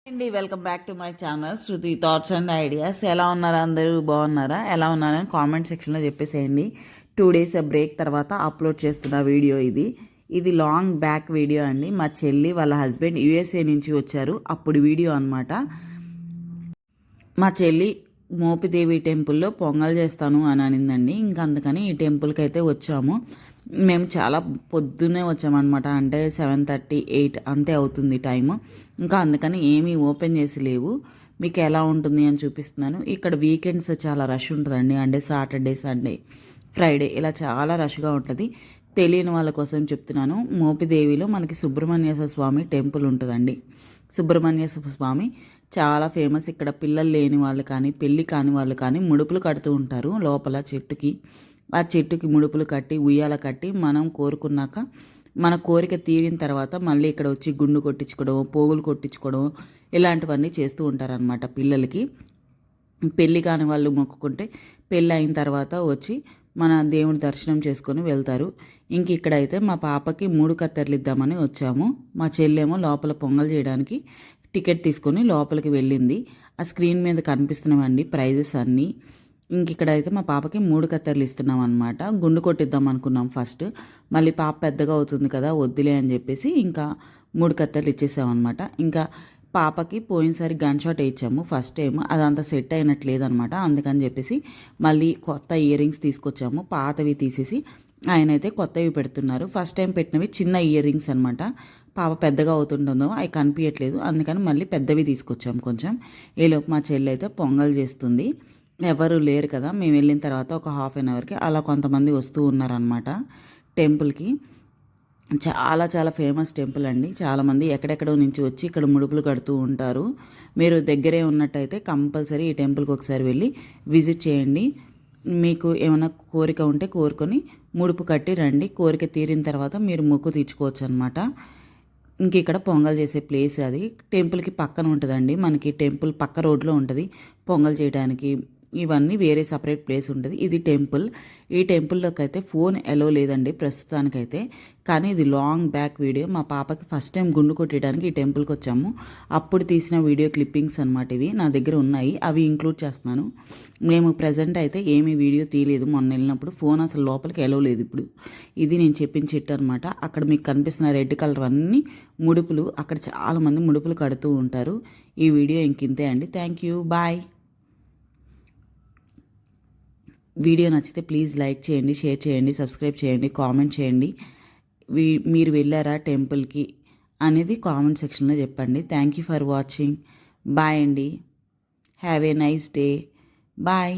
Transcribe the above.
అండి welcome back to my channel Shruti thoughts and ideas. ఎలా ఉన్నారా? అందరూ బాగున్నారా? ఎలా ఉన్నారని కామెంట్ సెక్షన్లో చెప్పేసేయండి. 2 days బ్రేక్ తర్వాత అప్లోడ్ చేస్తున్న వీడియో ఇది లాంగ్ బ్యాక్ వీడియో అండి. మా చెల్లి వాళ్ళ హస్బెండ్ యూఎస్ఏ నుంచి వచ్చారు, అప్పుడు వీడియో అనమాట. మా చెల్లి మోపిదేవి టెంపుల్లో పొంగల్ చేస్తాను అని అనిందండి. ఇంకా అందుకని ఈ టెంపుల్కి అయితే వచ్చాము. మేము చాలా పొద్దున్నే వచ్చామన్నమాట. అంటే 7:30, 8 అంతే అవుతుంది టైము. ఇంకా అందుకని ఏమీ ఓపెన్ చేసి లేవు. మీకు ఎలా ఉంటుంది అని చూపిస్తున్నాను. ఇక్కడ వీకెండ్స్ చాలా రష్ ఉంటుందండి. అంటే సాటర్డే, సండే, ఫ్రైడే ఇలా చాలా రష్గా ఉంటుంది. తెలియని వాళ్ళ కోసం చెప్తున్నాను. మోపిదేవిలో మనకి సుబ్రహ్మణ్యేశ్వర స్వామి టెంపుల్ ఉంటుందండి. సుబ్రహ్మణ్యేశ్వర స్వామి చాలా ఫేమస్. ఇక్కడ పిల్లలు లేని వాళ్ళు కానీ, పెళ్ళి కాని వాళ్ళు కానీ ముడుపులు కడుతూ ఉంటారు లోపల చెట్టుకి. ఆ చెట్టుకి ముడుపులు కట్టి ఉయ్యాల కట్టి మనం కోరుకున్నాక మన కోరిక తీరిన తర్వాత మళ్ళీ ఇక్కడ వచ్చి గుండు కొట్టించుకోవడం, పోగులు కొట్టించుకోవడం ఇలాంటివన్నీ చేస్తూ ఉంటారనమాట. పిల్లలకి పెళ్ళి కాని వాళ్ళు మొక్కుకుంటే పెళ్ళి అయిన తర్వాత వచ్చి మన దేవుని దర్శనం చేసుకొని వెళ్తారు. ఇంక ఇక్కడైతే మా పాపకి 3 కత్తెరలు ఇద్దామని వచ్చాము. మా చెల్లెమో లోపల పొంగల్ చేయడానికి టికెట్ తీసుకొని లోపలికి వెళ్ళింది. ఆ స్క్రీన్ మీద కనిపిస్తున్నామండి ప్రైజెస్ అన్నీ. ఇంక ఇక్కడైతే మా పాపకి 3 కత్తెరలు ఇస్తున్నాం అనమాట. గుండు కొట్టిద్దాం అనుకున్నాం ఫస్ట్, మళ్ళీ పాప పెద్దగా అవుతుంది కదా వద్దులే అని చెప్పేసి ఇంకా 3 కత్తెరలు ఇచ్చేసామన్నమాట. ఇంకా పాపకి పోయినసారి గన్ షాట్ వేయించాము ఫస్ట్ టైం, అదంతా సెట్ అయినట్లేదనమాట. అందుకని చెప్పేసి మళ్ళీ కొత్త ఇయర్ రింగ్స్ తీసుకొచ్చాము. పాతవి తీసేసి ఆయనైతే కొత్తవి పెడుతున్నారు. ఫస్ట్ టైం పెట్టినవి చిన్న ఇయర్ రింగ్స్ అనమాట. పాప పెద్దగా అవుతుంటుందో అవి కనిపించట్లేదు, అందుకని మళ్ళీ పెద్దవి తీసుకొచ్చాము కొంచెం. ఈలోపు మా చెల్లి అయితే పొంగల్ చేస్తుంది. ఎవరు లేరు కదా, మేము వెళ్ళిన తర్వాత ఒక ½ an hourకి అలా కొంతమంది వస్తూ ఉన్నారనమాట టెంపుల్కి. చాలా చాలా ఫేమస్ టెంపుల్ అండి. చాలామంది ఎక్కడెక్కడో నుంచి వచ్చి ఇక్కడ ముడుపులు కడుతూ ఉంటారు. మీరు దగ్గరే ఉన్నట్టయితే కంపల్సరీ ఈ టెంపుల్కి ఒకసారి వెళ్ళి విజిట్ చేయండి. మీకు ఏమైనా కోరిక ఉంటే కోరుకొని ముడుపు కట్టి రండి. కోరిక తీరిన తర్వాత మీరు మొక్కు తీర్చుకోవచ్చు అనమాట. ఇంక ఇక్కడ పొంగల్ చేసే ప్లేస్ అది టెంపుల్కి పక్కన ఉంటుందండి. మనకి టెంపుల్ పక్క రోడ్లో ఉంటుంది పొంగల్ చేయడానికి. ఇవన్నీ వేరే సపరేట్ ప్లేస్ ఉంటుంది. ఇది టెంపుల్. ఈ టెంపుల్లోకి అయితే ఫోన్ ఎలో లేదండి ప్రస్తుతానికైతే. కానీ ఇది లాంగ్ బ్యాక్ వీడియో. మా పాపకి ఫస్ట్ టైం గుండు కొట్టడానికి ఈ టెంపుల్కి వచ్చాము. అప్పుడు తీసిన వీడియో క్లిప్పింగ్స్ అనమాట ఇవి నా దగ్గర ఉన్నాయి. అవి ఇంక్లూడ్ చేస్తున్నాను. మేము ప్రజెంట్ అయితే ఏమీ వీడియో తీయలేదు. మొన్న వెళ్ళినప్పుడు ఫోన్ అసలు లోపలికి ఎలో లేదు. ఇప్పుడు ఇది నేను చెప్పిన చెట్టు అనమాట. అక్కడ మీకు కనిపిస్తున్న రెడ్ కలర్ అన్నీ ముడుపులు. అక్కడ చాలామంది ముడుపులు కడుతూ ఉంటారు. ఈ వీడియో ఇంకింతే అండి. Thank you, bye. వీడియో నచ్చితే ప్లీజ్ లైక్ చేయండి, షేర్ చేయండి, సబ్స్క్రైబ్ చేయండి, కామెంట్ చేయండి. మీరు వెళ్ళారా టెంపుల్కి అనేది కామెంట్ సెక్షన్లో చెప్పండి. Thank you for watching. Bye అండి. Have a nice day. Bye.